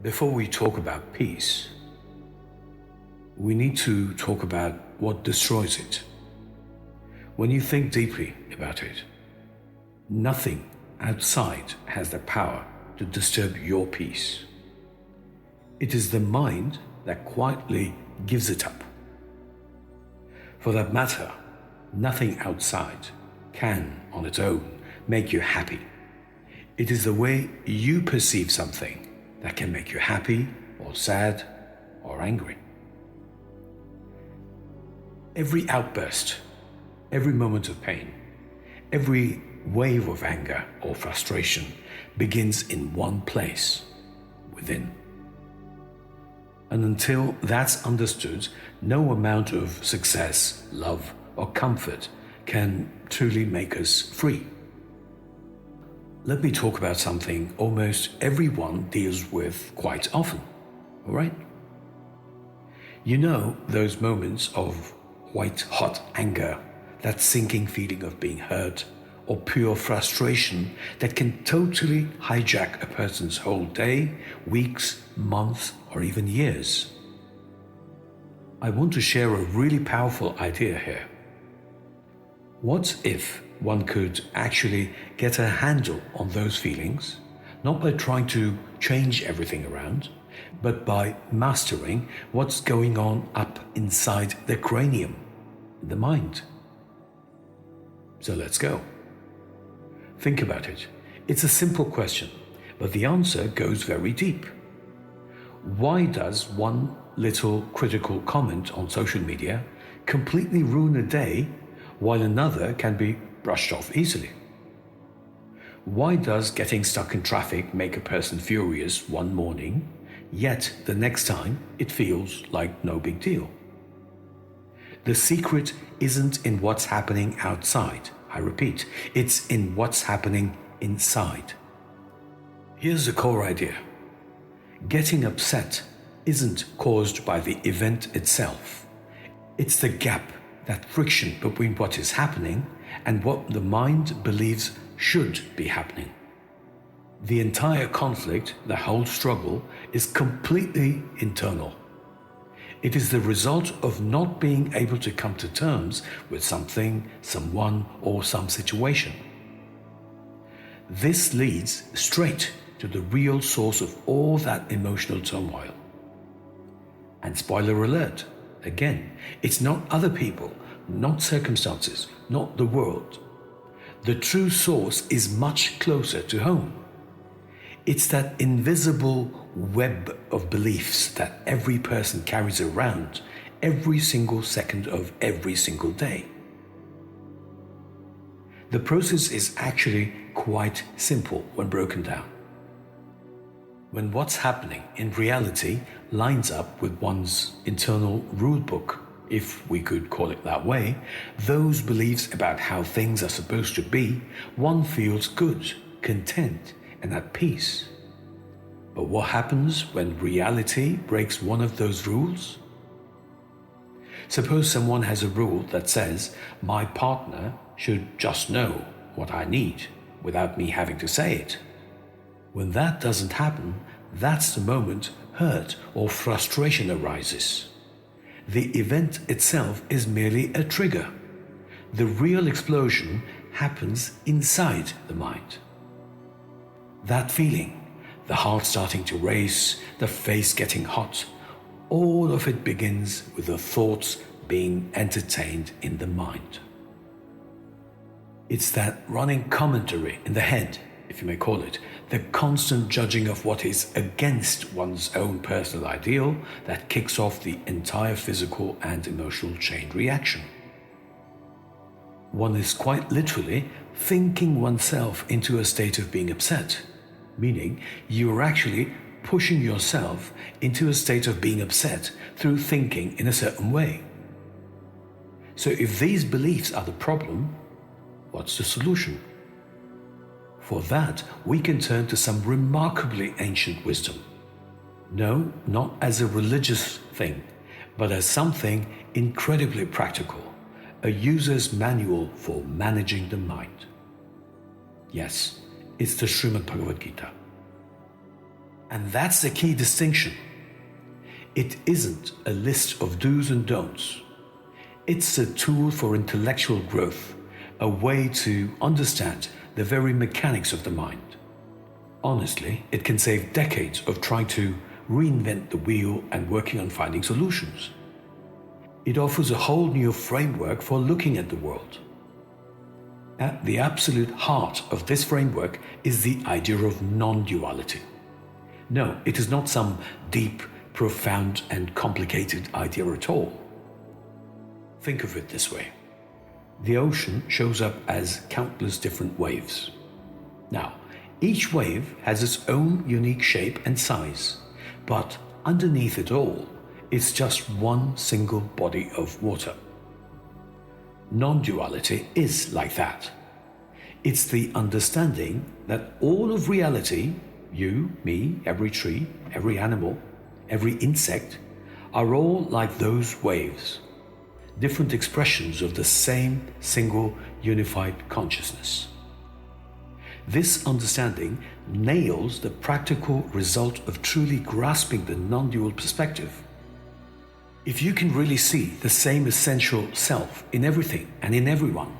Before we talk about peace, we need to talk about what destroys it. When you think deeply about it, nothing outside has the power to disturb your peace. It is the mind that quietly gives it up. For that matter, nothing outside can, on its own, make you happy. It is the way you perceive something that can make you happy or sad or angry. Every outburst, every moment of pain, every wave of anger or frustration begins in one place, within. And until that's understood, no amount of success, love, or comfort can truly make us free. Let me talk about something almost everyone deals with quite often, all right? You know those moments of white-hot anger, that sinking feeling of being hurt, or pure frustration that can totally hijack a person's whole day, weeks, months, or even years. I want to share a really powerful idea here. What if one could actually get a handle on those feelings, not by trying to change everything around, but by mastering what's going on up inside the cranium, the mind? So let's go. Think about it. It's a simple question, but the answer goes very deep. Why does one little critical comment on social media completely ruin a day while another can be brushed off easily? Why does getting stuck in traffic make a person furious one morning, yet the next time it feels like no big deal? The secret isn't in what's happening outside. I repeat, it's in what's happening inside. Here's the core idea. Getting upset isn't caused by the event itself. It's the gap, that friction between what is happening and what the mind believes should be happening. The entire conflict, the whole struggle, is completely internal. It is the result of not being able to come to terms with something, someone, or some situation. This leads straight to the real source of all that emotional turmoil. And spoiler alert, again, it's not other people, not circumstances, not the world. The true source is much closer to home. It's that invisible web of beliefs that every person carries around every single second of every single day. The process is actually quite simple when broken down. When what's happening in reality lines up with one's internal rulebook, if we could call it that way, those beliefs about how things are supposed to be, one feels good, content, and at peace. But what happens when reality breaks one of those rules? Suppose someone has a rule that says, my partner should just know what I need without me having to say it. When that doesn't happen, that's the moment hurt or frustration arises. The event itself is merely a trigger. The real explosion happens inside the mind. That feeling, the heart starting to race, the face getting hot, all of it begins with the thoughts being entertained in the mind. It's that running commentary in the head, if you may call it, the constant judging of what is against one's own personal ideal that kicks off the entire physical and emotional chain reaction. One is quite literally thinking oneself into a state of being upset, meaning you are actually pushing yourself into a state of being upset through thinking in a certain way. So if these beliefs are the problem, what's the solution? For that, we can turn to some remarkably ancient wisdom. No, not as a religious thing, but as something incredibly practical, a user's manual for managing the mind. Yes, it's the Srimad Bhagavad Gita. And that's the key distinction. It isn't a list of do's and don'ts. It's a tool for intellectual growth, a way to understand the very mechanics of the mind. Honestly, it can save decades of trying to reinvent the wheel and working on finding solutions. It offers a whole new framework for looking at the world. At the absolute heart of this framework is the idea of non-duality. No, it is not some deep, profound and complicated idea at all. Think of it this way. The ocean shows up as countless different waves. Now, each wave has its own unique shape and size, but underneath it all, it's just one single body of water. Non-duality is like that. It's the understanding that all of reality, you, me, every tree, every animal, every insect, are all like those waves, different expressions of the same single unified consciousness. This understanding nails the practical result of truly grasping the non-dual perspective. If you can really see the same essential self in everything and in everyone,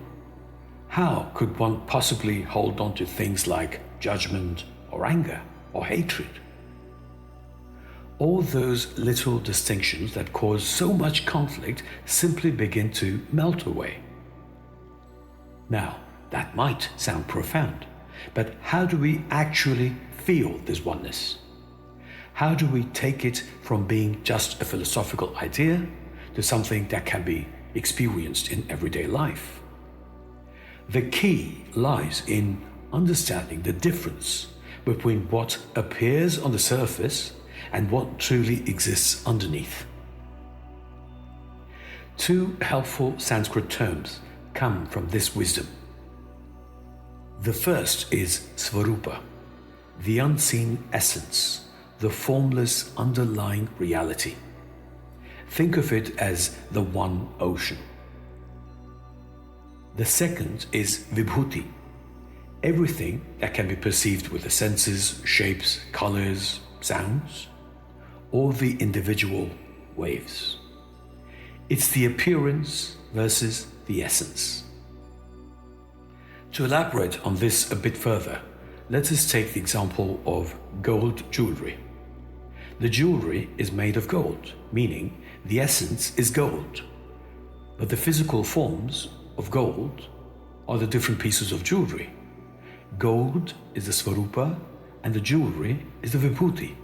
how could one possibly hold on to things like judgment or anger or hatred? All those little distinctions that cause so much conflict simply begin to melt away. Now, that might sound profound, but how do we actually feel this oneness? How do we take it from being just a philosophical idea to something that can be experienced in everyday life? The key lies in understanding the difference between what appears on the surface and what truly exists underneath. Two helpful Sanskrit terms come from this wisdom. The first is Svarupa, the unseen essence, the formless underlying reality. Think of it as the one ocean. The second is Vibhuti, everything that can be perceived with the senses, shapes, colors, sounds, or the individual waves. It's the appearance versus the essence. To elaborate on this a bit further, let us take the example of gold jewelry. The jewelry is made of gold, meaning the essence is gold, but the physical forms of gold are the different pieces of jewelry. Gold is the Svarupa and the jewelry is the Vibhuti.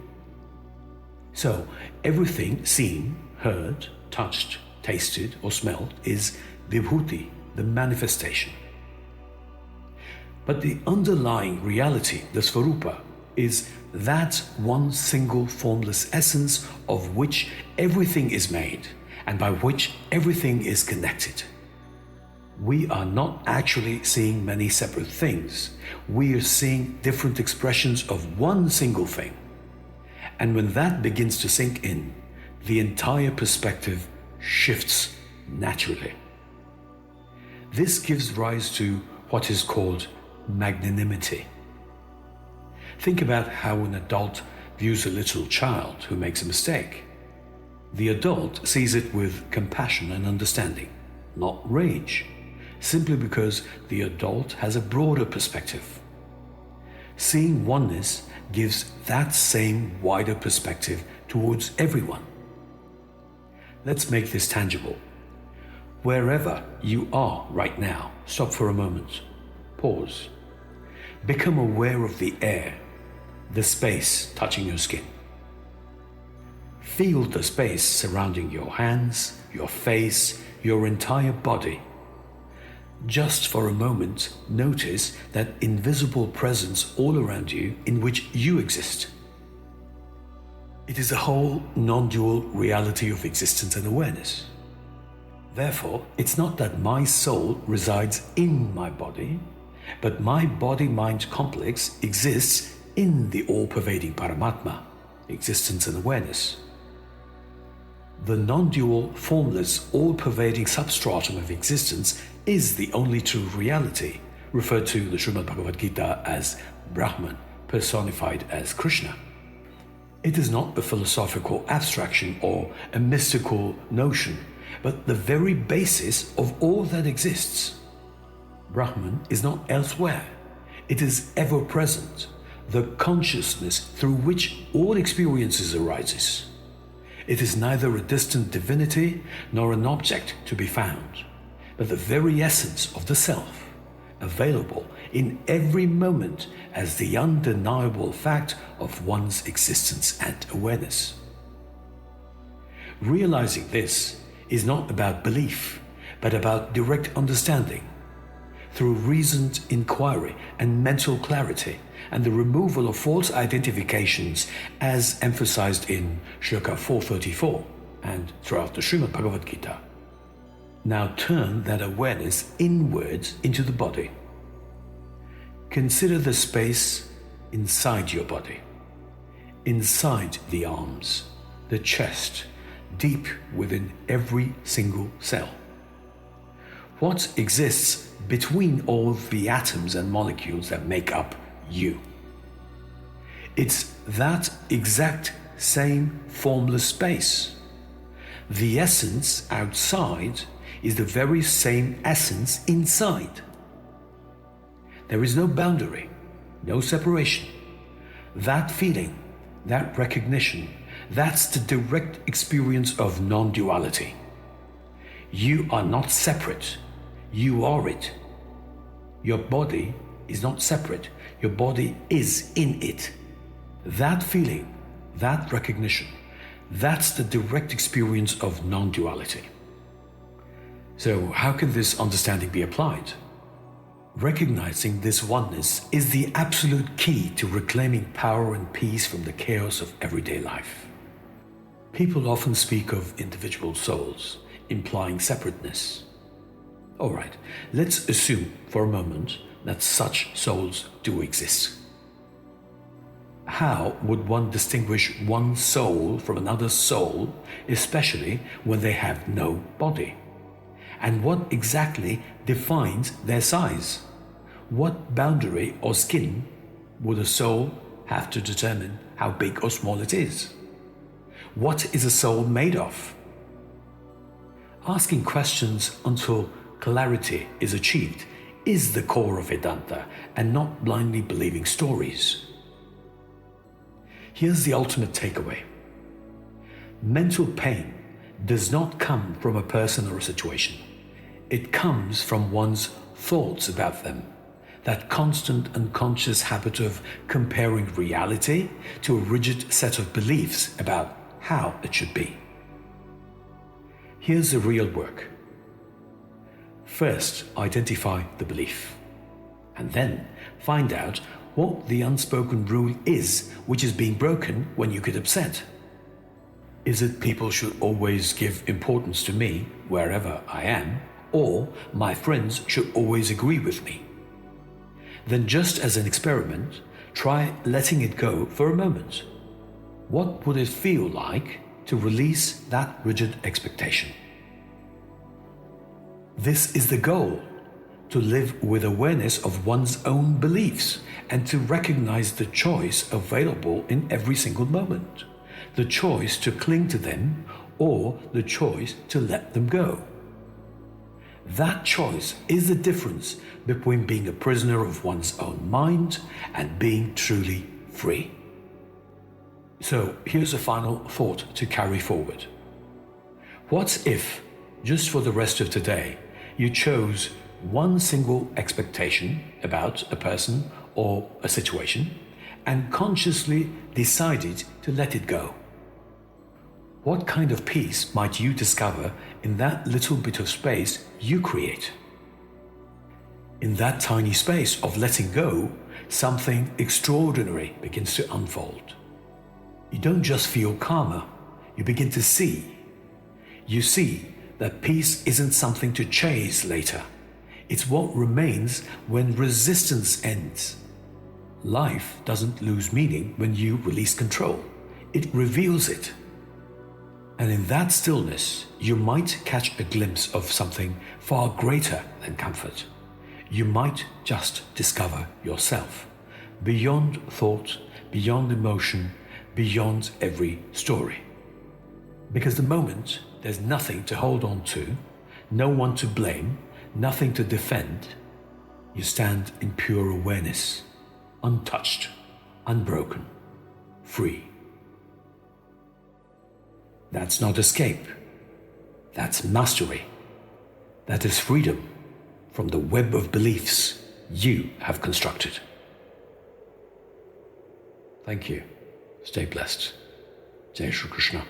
So everything seen, heard, touched, tasted or smelled is Vibhuti, the manifestation. But the underlying reality, the Svarupa, is that one single formless essence of which everything is made and by which everything is connected. We are not actually seeing many separate things. We are seeing different expressions of one single thing. And when that begins to sink in, the entire perspective shifts naturally. This gives rise to what is called magnanimity. Think about how an adult views a little child who makes a mistake. The adult sees it with compassion and understanding, not rage, simply because the adult has a broader perspective. Seeing oneness gives that same wider perspective towards everyone. Let's make this tangible. Wherever you are right now, stop for a moment. Pause. Become aware of the air, the space touching your skin. Feel the space surrounding your hands, your face, your entire body. Just for a moment, notice that invisible presence all around you in which you exist. It is a whole non-dual reality of existence and awareness. Therefore, it's not that my soul resides in my body, but my body-mind complex exists in the all-pervading Paramatma, existence and awareness. The non-dual, formless, all-pervading substratum of existence is the only true reality, referred to in the Srimad Bhagavad Gita as Brahman, personified as Krishna. It is not a philosophical abstraction or a mystical notion, but the very basis of all that exists. Brahman is not elsewhere. It is ever present, the consciousness through which all experiences arises. It is neither a distant divinity nor an object to be found, but the very essence of the self, available in every moment as the undeniable fact of one's existence and awareness. Realizing this is not about belief, but about direct understanding. Through reasoned inquiry and mental clarity, and the removal of false identifications as emphasized in Shloka 434 and throughout the Srimad Bhagavad Gita. Now turn that awareness inwards into the body. Consider the space inside your body, inside the arms, the chest, deep within every single cell. What exists between all the atoms and molecules that make up you? It's that exact same formless space. The essence outside is the very same essence inside. There is no boundary, no separation. That feeling, that recognition, that's the direct experience of non-duality. You are not separate. You are it. Your body is not separate. Your body is in it. That feeling, that recognition, that's the direct experience of non-duality. So how can this understanding be applied? Recognizing this oneness is the absolute key to reclaiming power and peace from the chaos of everyday life. People often speak of individual souls, implying separateness. All right, let's assume for a moment that such souls do exist. How would one distinguish one soul from another soul, especially when they have no body? And what exactly defines their size? What boundary or skin would a soul have to determine how big or small it is? What is a soul made of? Asking questions until clarity is achieved is the core of Vedanta, and not blindly believing stories. Here's the ultimate takeaway. Mental pain does not come from a person or a situation. It comes from one's thoughts about them, that constant unconscious habit of comparing reality to a rigid set of beliefs about how it should be. Here's the real work. First, identify the belief, and then find out what the unspoken rule is which is being broken when you get upset. Is it people should always give importance to me wherever I am, or my friends should always agree with me? Then, just as an experiment, try letting it go for a moment. What would it feel like to release that rigid expectation? This is the goal, to live with awareness of one's own beliefs and to recognize the choice available in every single moment, the choice to cling to them or the choice to let them go. That choice is the difference between being a prisoner of one's own mind and being truly free. So here's a final thought to carry forward. What if, just for the rest of today, you chose one single expectation about a person or a situation and consciously decided to let it go? What kind of peace might you discover in that little bit of space you create? In that tiny space of letting go, something extraordinary begins to unfold. You don't just feel calmer, you begin to see. You see that peace isn't something to chase later. It's what remains when resistance ends. Life doesn't lose meaning when you release control. It reveals it. And in that stillness, you might catch a glimpse of something far greater than comfort. You might just discover yourself, beyond thought, beyond emotion, beyond every story. Because the moment there's nothing to hold on to, no one to blame, nothing to defend, you stand in pure awareness, untouched, unbroken, free. That's not escape. That's mastery. That is freedom from the web of beliefs you have constructed. Thank you. Stay blessed. Jai Shri Krishna.